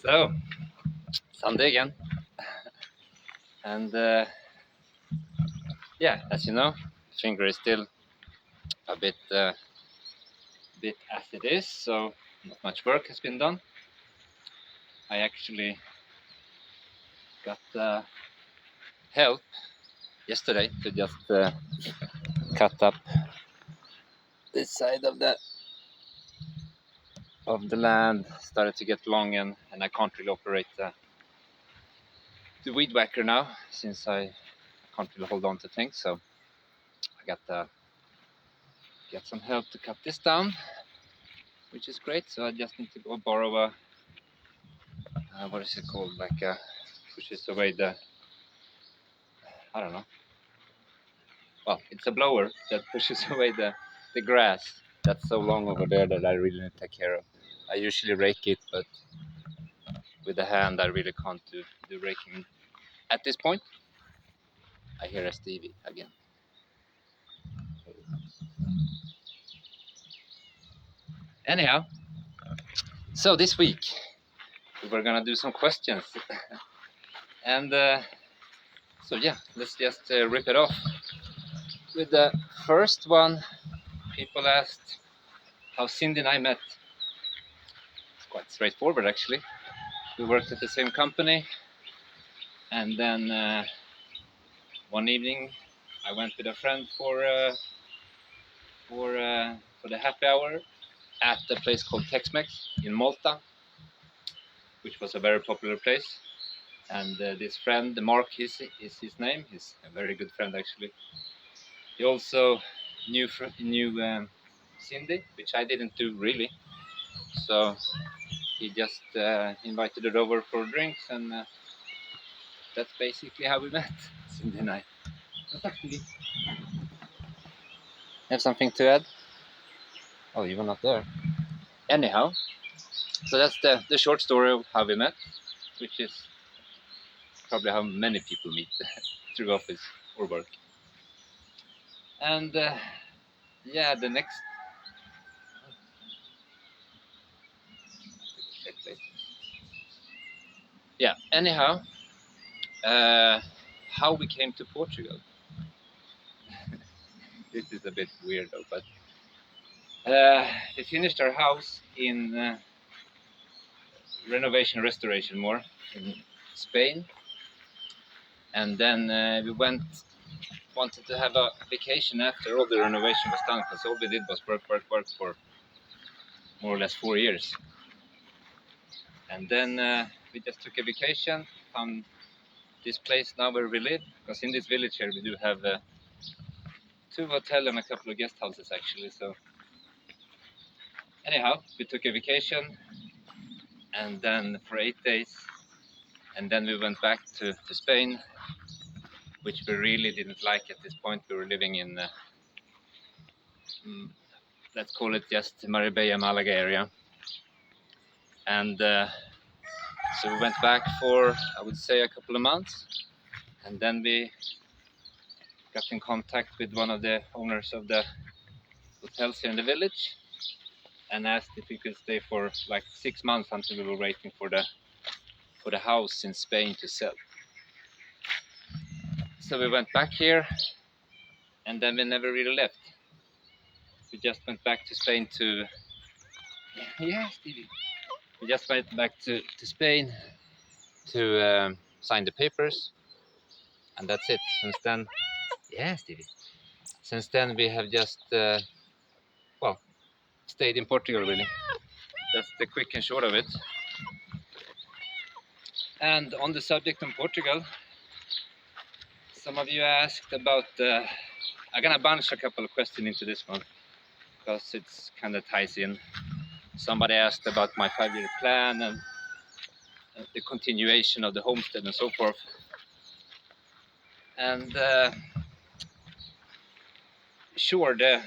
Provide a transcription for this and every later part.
So, Sunday again, and yeah, as you know, finger is still a bit as it is, so not much work has been done. I actually got help yesterday to just cut up this side of the land. Started to get long, and I can't really operate the weed whacker now since I can't really hold on to things. So I got get some help to cut this down, which is great. So I just need to go borrow a what is it called? Like pushes away the, I don't know. Well, it's a blower that pushes away the grass that's so long over there that I really need to take care of. I usually rake it, but with the hand I really can't do raking at this point. I hear a Stevie again. Anyhow, so this week we're gonna do some questions, and so yeah, let's just rip it off. With the first one, people asked how Cindy and I met. It's quite straightforward actually. We worked at the same company, and then one evening I went with a friend for the happy hour at a place called Tex-Mex in Malta, which was a very popular place. And this friend, Mark is his name. He's a very good friend actually. He also knew Cindy, which I didn't do really. So he just invited her over for drinks, and that's basically how we met, Cindy and I. Have something to add? Oh, you were not there. Anyhow, so that's the short story of how we met, which is probably how many people meet through office or work. And yeah, the next. Yeah. Anyhow, how we came to Portugal. This is a bit weird though, but we finished our house in renovation restoration more in Spain, and then we wanted to have a vacation after all the renovation was done, because all we did was work for more or less 4 years. And then we just took a vacation, found this place now where we live, because in this village here we do have 2 hotels and a couple of guest houses actually. So anyhow, we took a vacation, and then for 8 days, and then we went back to Spain, which we really didn't like at this point. We were living in let's call it just Marbella, Malaga area, and so we went back for, I would say, a couple of months, and then we got in contact with one of the owners of the hotels here in the village and asked if we could stay for like 6 months until we were waiting for the house in Spain to sell. So we went back here, and then we never really left. We just went back to Spain to Stevie. We just went back to Spain to sign the papers, and that's it. Since then, Stevie. Since then we have just stayed in Portugal really. That's the quick and short of it. And on the subject of Portugal, some of you asked about I'm gonna bunch a couple of questions into this one because it's kind of ties in. Somebody asked about my 5-year plan and the continuation of the homestead and so forth. And sure, the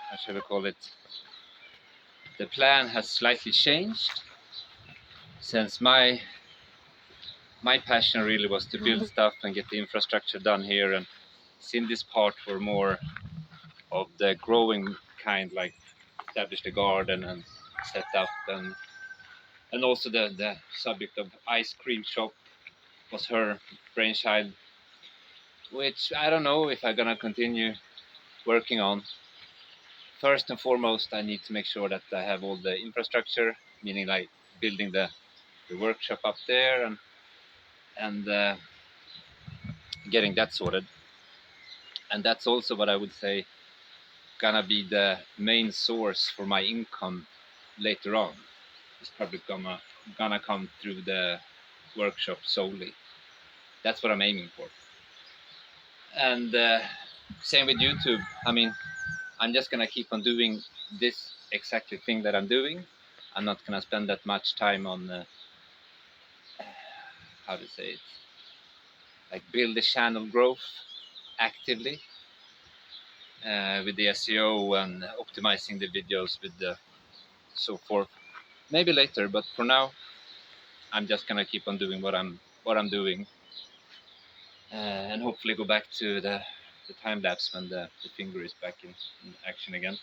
how shall we call it? The plan has slightly changed, since my passion really was to build stuff and get the infrastructure done here, and Cindy's part were more of the growing kind, like establish the garden and set up and And also the subject of ice cream shop was her brainchild, which I don't know if I'm gonna continue working on. First and foremost, I need to make sure that I have all the infrastructure, meaning like building the workshop up there and getting that sorted. And that's also what I would say gonna be the main source for my income later on. It's probably gonna come through the workshop solely. That's what I'm aiming for. And same with YouTube. I mean, I'm just gonna keep on doing this exactly thing that I'm doing. I'm not gonna spend that much time on how to say it, like build the channel growth actively with the SEO and optimizing the videos with the so forth. Maybe later, but for now, I'm just gonna keep on doing what I'm doing, and hopefully go back to the time lapse when the finger is back in action again.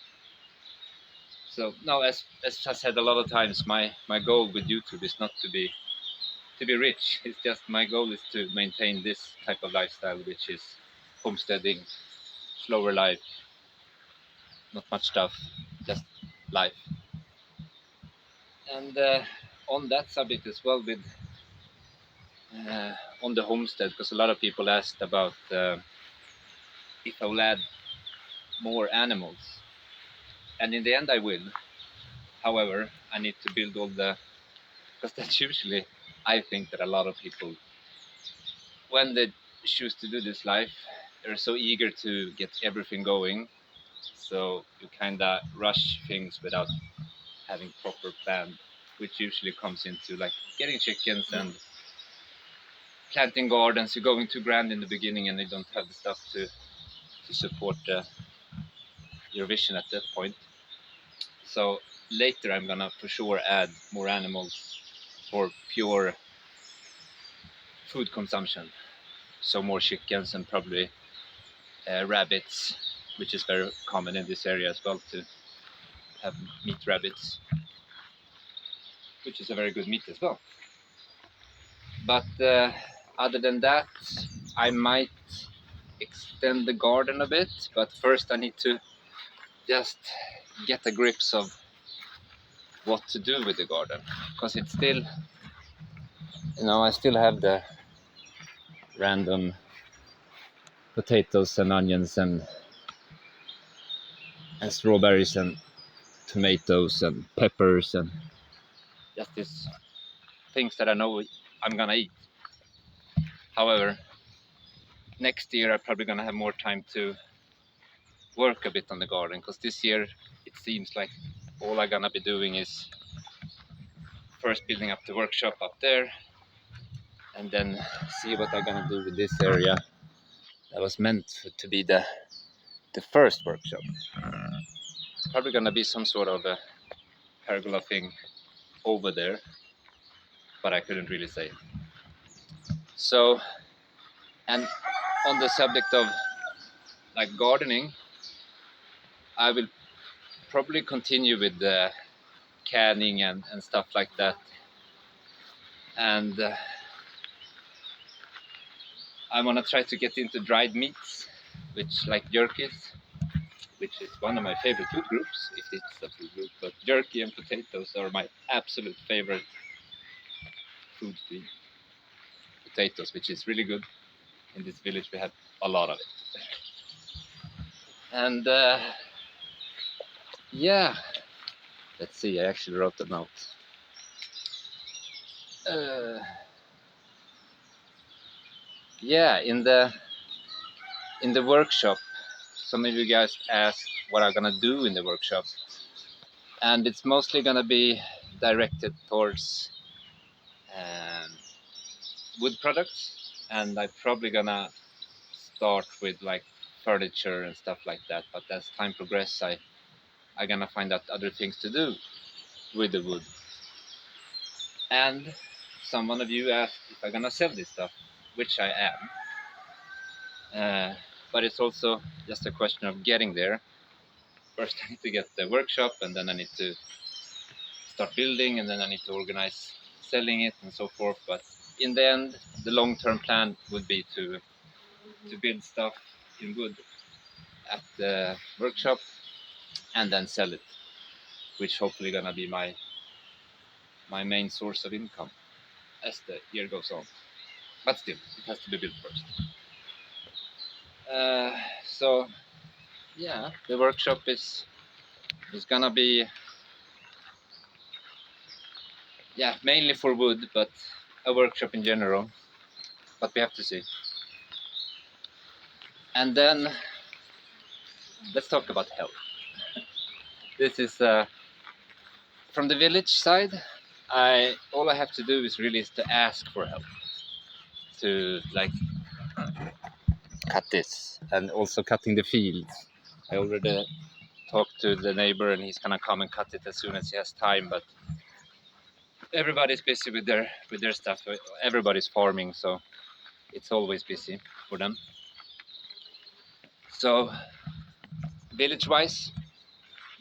So no, as I said a lot of times, my goal with YouTube is not to be rich. It's just my goal is to maintain this type of lifestyle, which is homesteading, slower life, not much stuff, just life. And on that subject as well, with uh, on the homestead, because a lot of people asked about if I will add more animals, and in the end I will. However, I need to build all the, because that's usually I think that a lot of people, when they choose to do this life, they're so eager to get everything going, so you kind of rush things without having proper plan, which usually comes into like getting chickens and planting gardens. You're going too grand in the beginning and you don't have the stuff to support your vision at that point. So later I'm gonna for sure add more animals for pure food consumption. So more chickens and probably rabbits, which is very common in this area as well, to have meat rabbits, which is a very good meat as well. But other than that, I might extend the garden a bit, but first I need to just get a grips of what to do with the garden, because it's still, I still have the random potatoes and onions and strawberries and tomatoes and peppers and just these things that I know I'm gonna eat. However, next year I'm probably gonna have more time to work a bit on the garden, because this year it seems like all I'm gonna be doing is first building up the workshop up there and then see what I'm gonna do with this area that was meant to be the first workshop. Probably gonna be some sort of a pergola thing over there, but I couldn't really say. So, and on the subject of like gardening, I will probably continue with the canning and stuff like that. And I want to try to get into dried meats, which like jerkies, which is one of my favorite food groups, if it's a food group. But jerky and potatoes are my absolute favorite food to eat. Potatoes, which is really good. In this village, we have a lot of it. And yeah, let's see. I actually wrote a note. Yeah, in the workshop, some of you guys asked what I'm gonna do in the workshop, and it's mostly gonna be directed towards um, wood products, and I'm probably gonna start with like furniture and stuff like that. But as time progresses, I'm gonna find out other things to do with the wood. And someone of you asked if I'm gonna sell this stuff, which I am. But it's also just a question of getting there. First, I need to get the workshop, and then I need to start building, and then I need to organize selling it and so forth. But in the end, the long-term plan would be to build stuff in wood at the workshop and then sell it, which hopefully gonna be my main source of income as the year goes on. But still, it has to be built first. So yeah, the workshop is gonna be mainly for wood, but a workshop in general. But we have to see. And then let's talk about health. This is from the village side. All I have to do is to ask for help to like cut this, and also cutting the fields. I already talked to the neighbor, and he's gonna come and cut it as soon as he has time. But everybody's busy with their stuff. Everybody's farming, so it's always busy for them. So village-wise,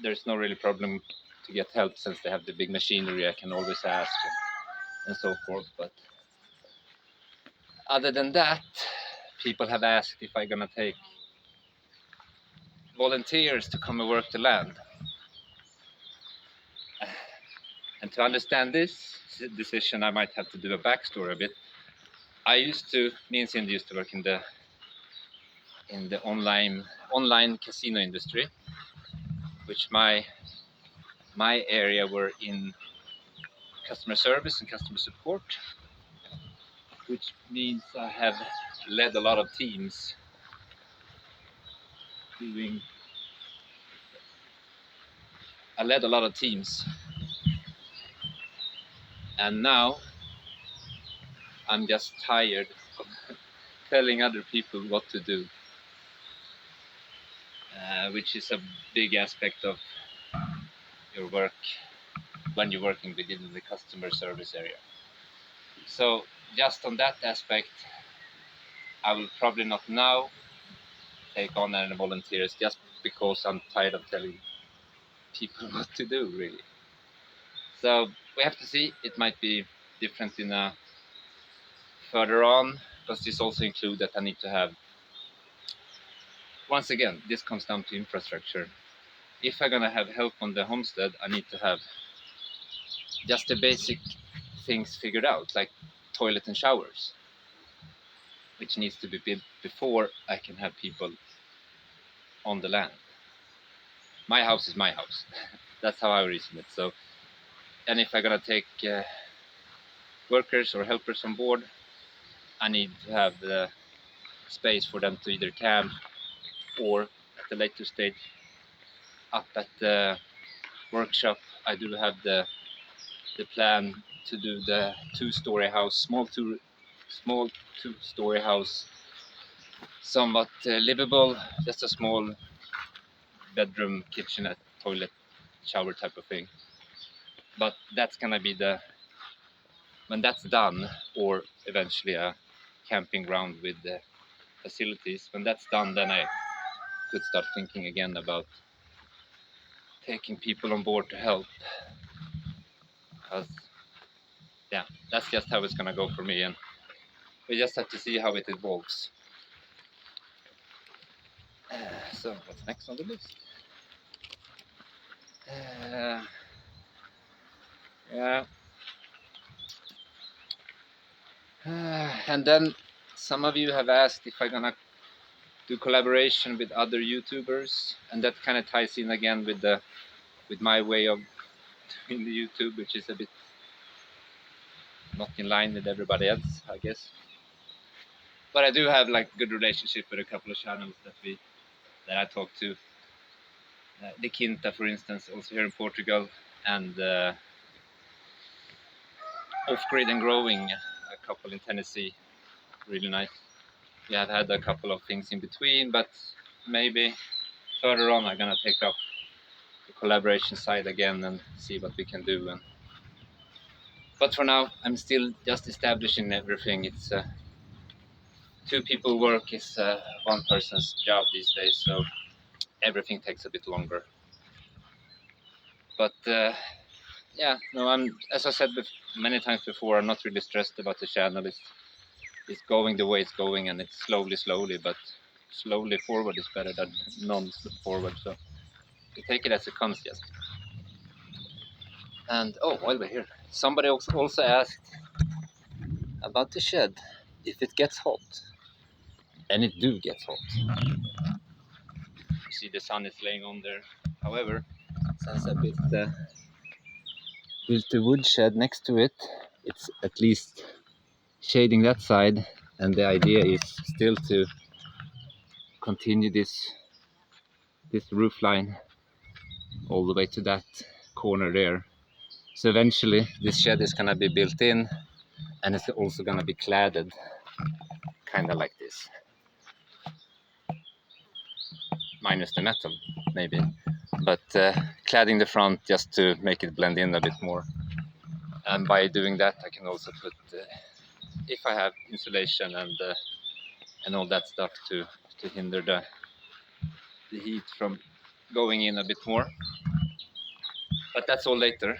there's no really problem to get help since they have the big machinery. I can always ask and so forth. But other than that, people have asked if I'm gonna take volunteers to come and work the land. And to understand this decision, I might have to do a backstory a bit. Me and Cindy used to work in the online casino industry, which my area were in customer service and customer support, which means I have led a lot of teams and now I'm just tired of telling other people what to do, which is a big aspect of your work when you're working within the customer service area. So just on that aspect, I will probably not now take on any volunteers, just because I'm tired of telling people what to do, really. So we have to see. It might be different in a further on, because this also includes that I need to have, once again, this comes down to infrastructure. If I'm gonna have help on the homestead, I need to have just the basic things figured out, like toilet and showers, which needs to be built before I can have people on the land. My house is my house. That's how I reason it. So, and if I'm gonna take workers or helpers on board, I need to have the space for them to either camp, or at a later stage up at the workshop, I do have the plan to do the two-story house, small two-story house, somewhat livable, just a small bedroom, kitchenette, toilet, shower type of thing. But that's gonna be when that's done, or eventually a camping ground with the facilities. When that's done, then I could start thinking again about taking people on board to help. Because that's just how it's gonna go for me, and we just have to see how it evolves. So what's next on the list? And then some of you have asked if I'm gonna do collaboration with other YouTubers, and that kind of ties in again with my way of doing the YouTube, which is a bit not in line with everybody else, I guess. But I do have like good relationship with a couple of channels that I talk to. The Quinta, for instance, also here in Portugal, and Off Grid and Growing, a couple in Tennessee, really nice. We have had a couple of things in between, but maybe further on I'm gonna take up the collaboration side again and see what we can do. But for now, I'm still just establishing everything. It's two people work is one person's job these days, so everything takes a bit longer. But yeah, no, as I said many times before, I'm not really stressed about the channel. It's going the way it's going, and it's slowly, but slowly forward is better than none forward. So you take it as it comes, just. And oh, while we're here, somebody also asked about the shed, if it gets hot, and it do get hot. You see the sun is laying on there. However, since I built the wood shed next to it, it's at least shading that side, and the idea is still to continue this roof line all the way to that corner there. So eventually this shed is gonna be built in, and it's also gonna be cladded, kind of like this, minus the metal maybe, but cladding the front just to make it blend in a bit more. And by doing that I can also put, if I have insulation and all that stuff to hinder the heat from going in a bit more. But that's all later.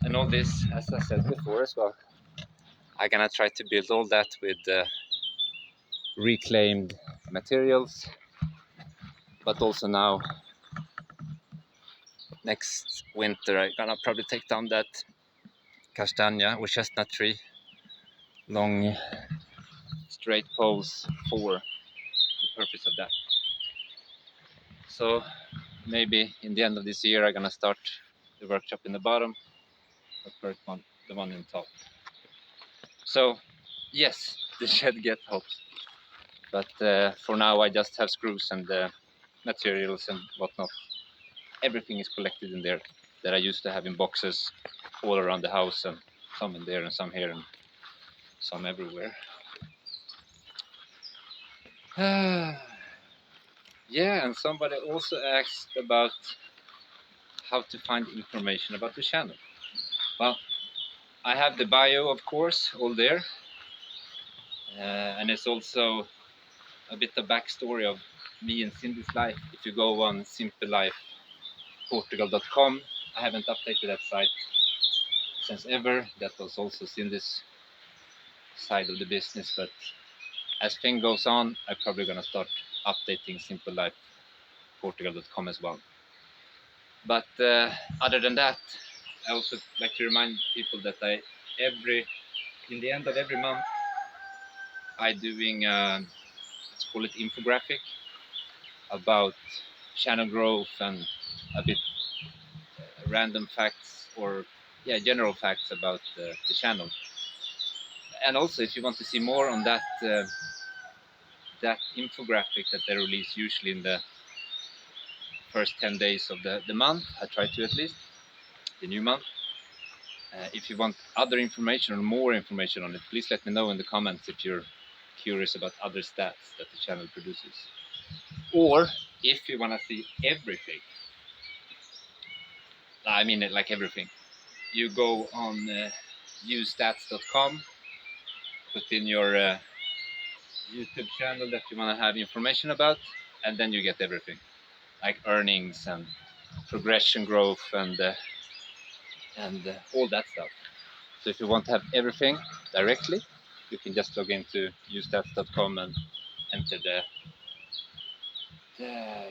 And all this, as I said before as well, I'm gonna try to build all that with reclaimed materials, but also now next winter I'm gonna probably take down that castagna or chestnut tree, long straight poles for the purpose of that. So maybe in the end of this year I'm gonna start the workshop in the bottom, but first the one in top. So yes, the shed gets hot, but for now I just have screws and materials and whatnot. Everything is collected in there that I used to have in boxes all around the house, and some in there and some here and some everywhere. Yeah, and somebody also asked about how to find information about the channel. Well, I have the bio, of course, all there, and it's also a bit of backstory of me and Cindy's life. If you go on simplelifeportugal.com, I haven't updated that site since ever. That was also Cindy's side of the business, but as thing goes on, I'm probably gonna start updating simplelifeportugal.com as well. But other than that, I also like to remind people that in the end of every month, I doing let's call it infographic about channel growth and a bit random facts, or yeah, general facts about the channel. And also, if you want to see more on that infographic that they release usually in the first 10 days of the month, I try to at least, the new month. If you want other information or more information on it, please let me know in the comments if you're curious about other stats that the channel produces. Or if you want to see everything, I mean like everything, you go on ustats.com, put in your YouTube channel that you want to have information about, and then you get everything, like earnings and progression growth and all that stuff. So if you want to have everything directly, you can just log into ustats.com and enter the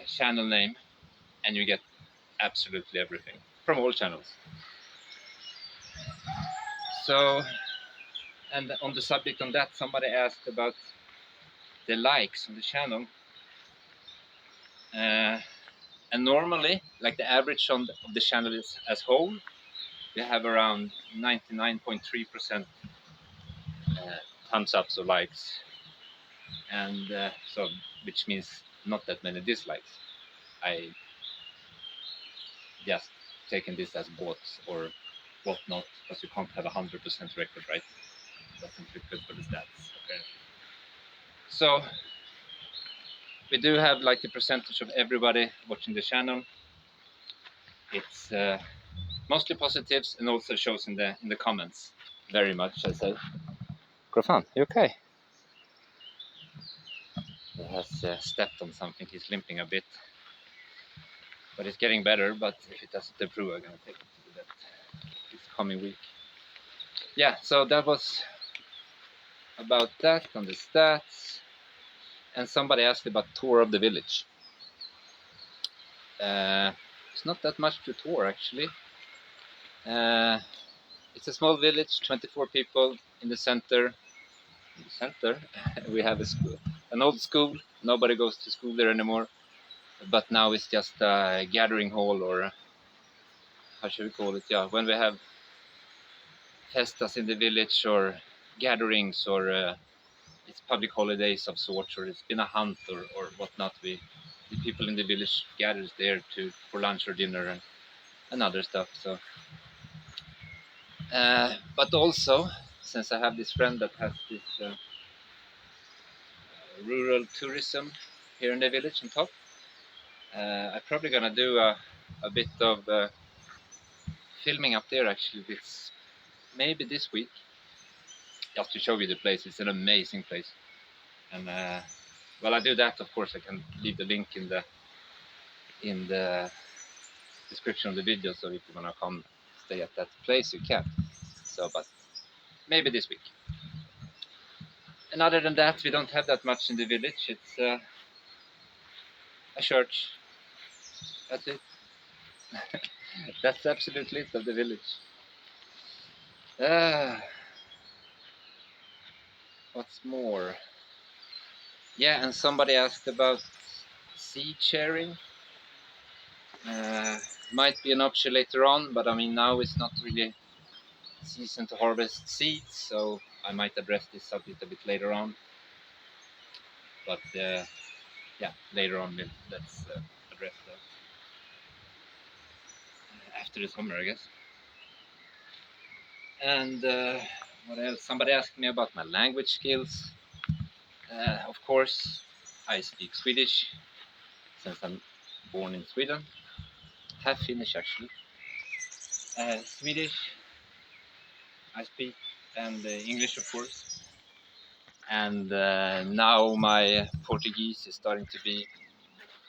channel name, and you get absolutely everything from all channels. So, and on the subject on that, somebody asked about the likes on the channel. And normally, like the average of the channel is, as whole, we have around 99.3% thumbs ups or likes, and so which means not that many dislikes. I just taken this as bots or whatnot, because you can't have 100% record, right? Doesn't look good for the stats, apparently. So we do have like the percentage of everybody watching the channel. It's mostly positives, and also shows in the comments very much, I say. Grafan, you okay? He has stepped on something. He's limping a bit, but it's getting better. But if it doesn't improve, I'm gonna take him to the vet. coming week. Yeah, so that was about that on the stats. And somebody asked about tour of the village. It's not that much to tour actually. It's a small village, 24 people in the center. We have a school, an old school. Nobody goes to school there anymore, but now it's just a gathering hall, or how should we call it? Yeah, when we have festas in the village or gatherings, or it's public holidays of sorts, or it's been a hunt or whatnot. The people in the village gathers there for lunch or dinner and other stuff. So, but also, since I have this friend that has this rural tourism here in the village on top, I'm probably gonna do a bit of filming up there actually. It's maybe this week, just to show you the place. It's an amazing place, and while I do that, of course, I can leave the link in the description of the video. So if you wanna come stay at that place, you can. So, but maybe this week. And other than that, we don't have that much in the village. It's a church. That's it. That's absolutely it of the village. What's more? Yeah, and somebody asked about seed sharing. Might be an option later on, but I mean now it's not really season to harvest seeds, so I might address this subject a bit later on. But yeah, later on let's address that after the summer, I guess. And what else? Somebody asked me about my language skills. Of course, I speak Swedish since I'm born in Sweden. Half Finnish actually. Swedish I speak, and English of course. And now my Portuguese is starting to be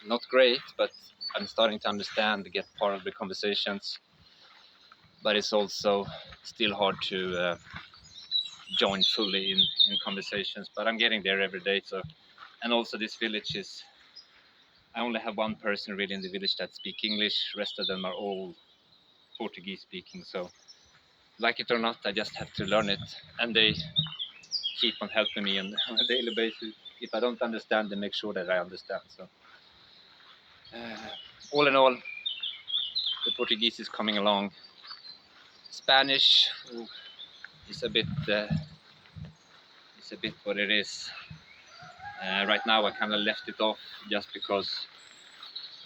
not great, but I'm starting to understand, get part of the conversations. But it's also still hard to join fully in conversations. But I'm getting there every day. So, and also this village is, I only have one person really in the village that speaks English. Rest of them are all Portuguese speaking. So, like it or not, I just have to learn it, and they keep on helping me on a daily basis. If I don't understand, they make sure that I understand. So, all in all, the Portuguese is coming along. Spanish is a bit what it is. Right now, I kind of left it off just because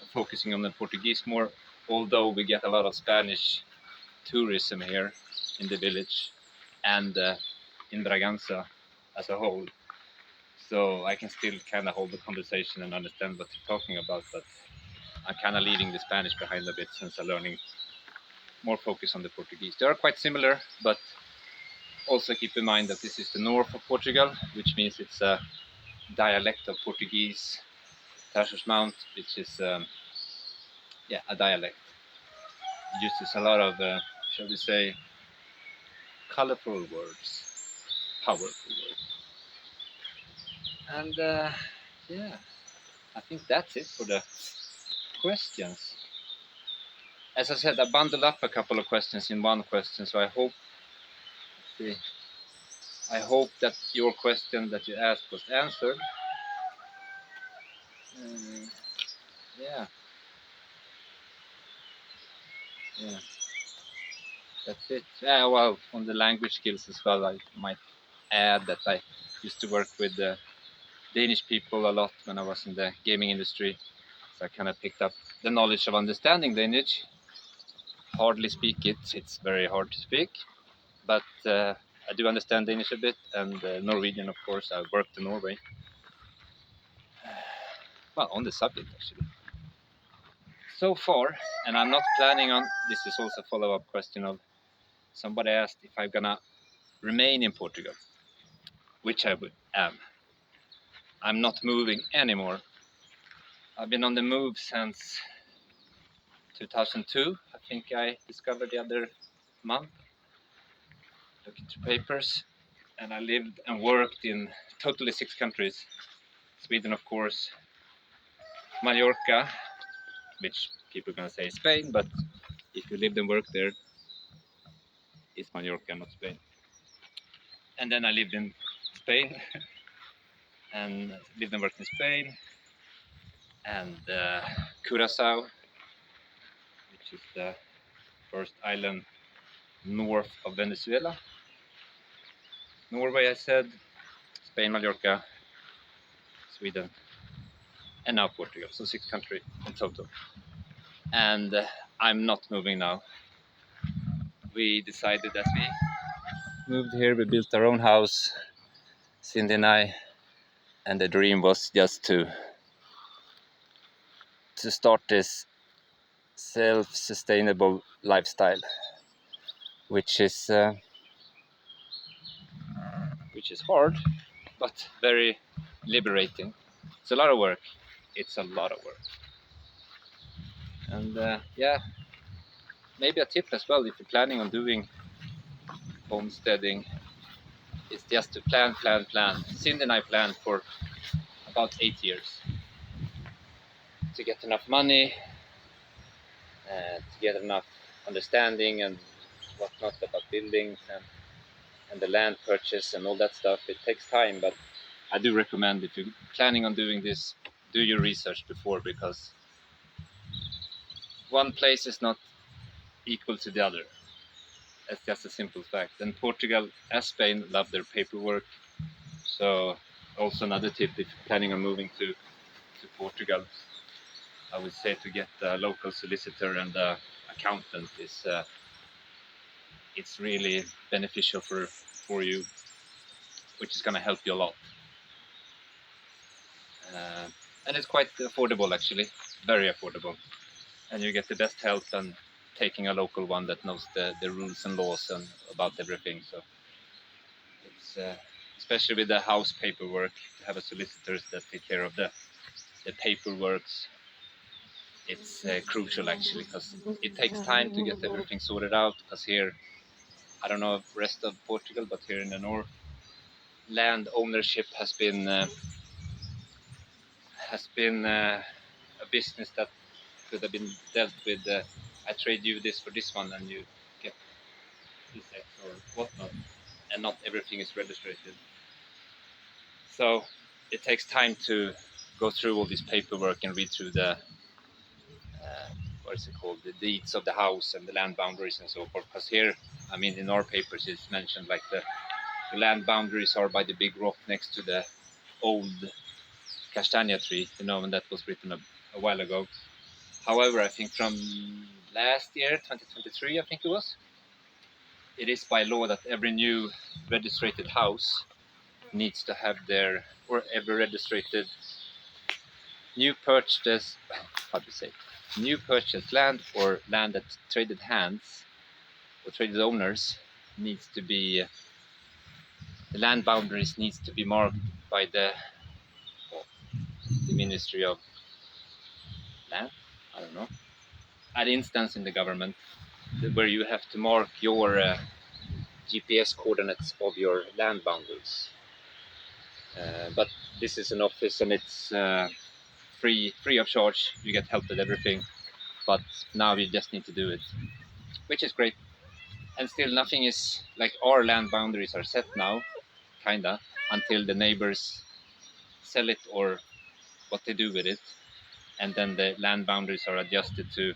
I'm focusing on the Portuguese more. Although we get a lot of Spanish tourism here in the village and in Bragança as a whole, so I can still kind of hold the conversation and understand what you're talking about. But I'm kind of leaving the Spanish behind a bit since I'm learning more focus on the Portuguese. They are quite similar, but also keep in mind that this is the north of Portugal, which means it's a dialect of Portuguese, Tarsus Mount, which is a dialect. It uses a lot of, shall we say, colorful words, powerful words. And yeah, I think that's it for the questions. As I said, I bundled up a couple of questions in one question, so I hope that your question that you asked was answered. Yeah, that's it. Yeah, well, on the language skills as well, I might add that I used to work with Danish people a lot when I was in the gaming industry. So I kind of picked up the knowledge of understanding Danish. Hardly speak it, it's very hard to speak. But I do understand Danish a bit, and Norwegian, of course. I worked in Norway. Well, on the subject, actually. So far, and I'm not planning on, this is also a follow-up question of somebody asked if I'm gonna remain in Portugal, which I am. I'm not moving anymore. I've been on the move since 2002. I think I discovered the other month. looking through papers, and I lived and worked in totally 6 countries. Sweden, of course, Mallorca, which people are gonna say Spain, but if you lived and worked there, it's Mallorca, not Spain. And then I lived in Spain, and lived and worked in Spain, and Curacao, which is the first island north of Venezuela. Norway, I said, Spain, Mallorca, Sweden, and now Portugal. So 6 countries in total. And I'm not moving now. We decided that we moved here, we built our own house, Cindy and I, and the dream was just to start this self-sustainable lifestyle, which is hard, but very liberating. It's a lot of work. It's a lot of work. And yeah, maybe a tip as well if you're planning on doing homesteading is just to plan. Cindy and I planned for about 8 years to get enough money, to get enough understanding and whatnot about buildings and the land purchase and all that stuff. It takes time, but I do recommend if you're planning on doing this, do your research before, because one place is not equal to the other. That's just a simple fact. And Portugal, as Spain, love their paperwork. So also another tip if you're planning on moving to Portugal, I would say to get a local solicitor and accountant is it's really beneficial for you, which is going to help you a lot. And it's quite affordable, actually, very affordable. And you get the best help and taking a local one that knows the rules and laws and about everything. So it's especially with the house paperwork, to have a solicitor that take care of the paperworks. It's crucial, actually, because it takes time to get everything sorted out. Because here, I don't know the rest of Portugal, but here in the north, land ownership has been a business that could have been dealt with. I trade you this for this one, and you get this X or whatnot, and not everything is registered. So it takes time to go through all this paperwork and read through the what is it called, the deeds of the house and the land boundaries and so forth. Because here, I mean, in our papers, it's mentioned like the land boundaries are by the big rock next to the old castanha tree, and that was written a while ago. However, I think from last year, 2023, I think it is by law that every new registered house needs to have or every registered new purchased, new purchased land or land that traded hands or traded owners needs to be, the land boundaries needs to be marked by the Ministry of Land, I don't know, an instance in the government where you have to mark your GPS coordinates of your land boundaries. But this is an office and it's free of charge. You get help with everything, but now you just need to do it, which is great. And still, nothing is like our land boundaries are set now, kinda, until the neighbors sell it or what they do with it, and then the land boundaries are adjusted to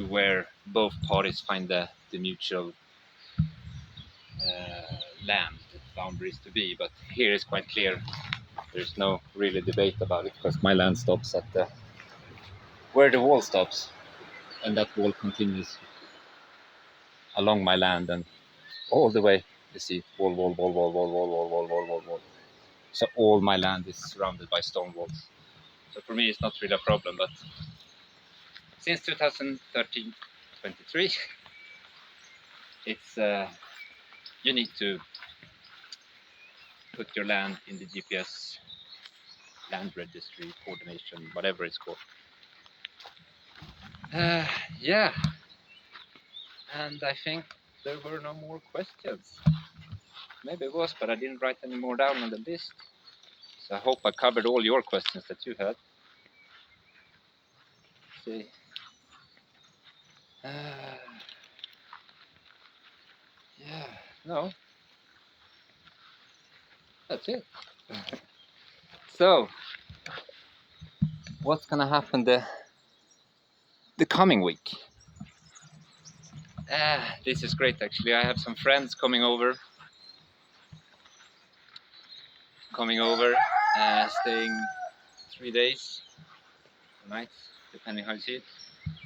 where both parties find the mutual land boundaries to be. But here is quite clear. There's no really debate about it because my land stops at where the wall stops, and that wall continues along my land and all the way. You see, wall. So all my land is surrounded by stone walls. So for me, it's not really a problem. But since 2013, 23, it's you need to put your land in the GPS land registry coordination, whatever it's called. Yeah, and I think there were no more questions. Maybe it was, but I didn't write any more down on the list. So I hope I covered all your questions that you had. Let's see. Yeah, no. That's it. So, what's gonna happen the coming week? This is great actually. I have some friends coming over, staying 3 days, nights, depending how you see it.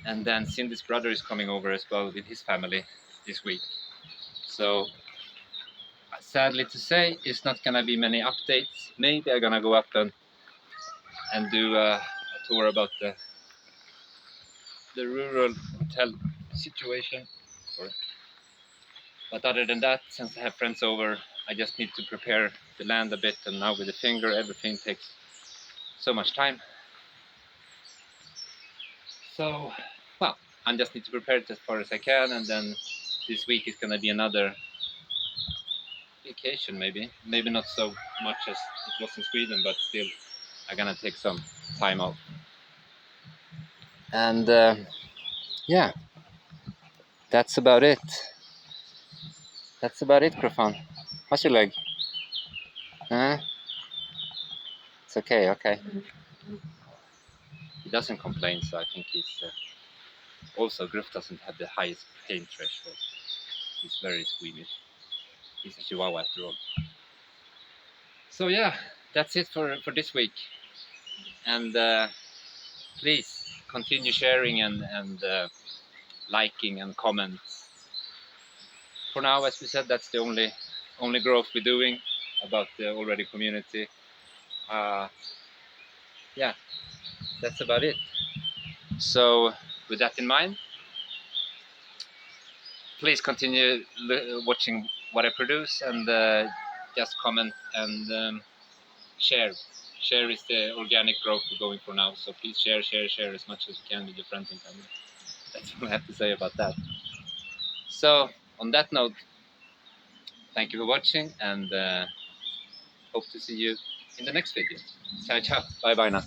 And then Cindy's brother is coming over as well with his family this week. So, sadly to say, it's not gonna be many updates. Maybe I'm gonna go up and do a tour about the rural hotel situation. Sorry. But other than that, since I have friends over, I just need to prepare the land a bit, and now with the finger, everything takes so much time. So, well, I just need to prepare it as far as I can, and then this week is gonna be another vacation, maybe not so much as it was in Sweden, but still, I'm gonna take some time off. And yeah, that's about it. That's about it, Krofan. How's your leg? It's okay, okay. He doesn't complain, so I think he's... Also, Gruff doesn't have the highest pain threshold. He's very squeamish. He's a Chihuahua after all. So yeah, that's it for this week. And please continue sharing and liking and comments. For now, as we said, that's the only growth we're doing about the already community. Yeah, that's about it. So with that in mind, please continue watching what I produce, and just comment and share. Share is the organic growth we're going for now. So please share as much as you can with your friends and family. That's all I have to say about that. So on that note, thank you for watching, and hope to see you in the next video. Ciao, ciao. Bye bye now.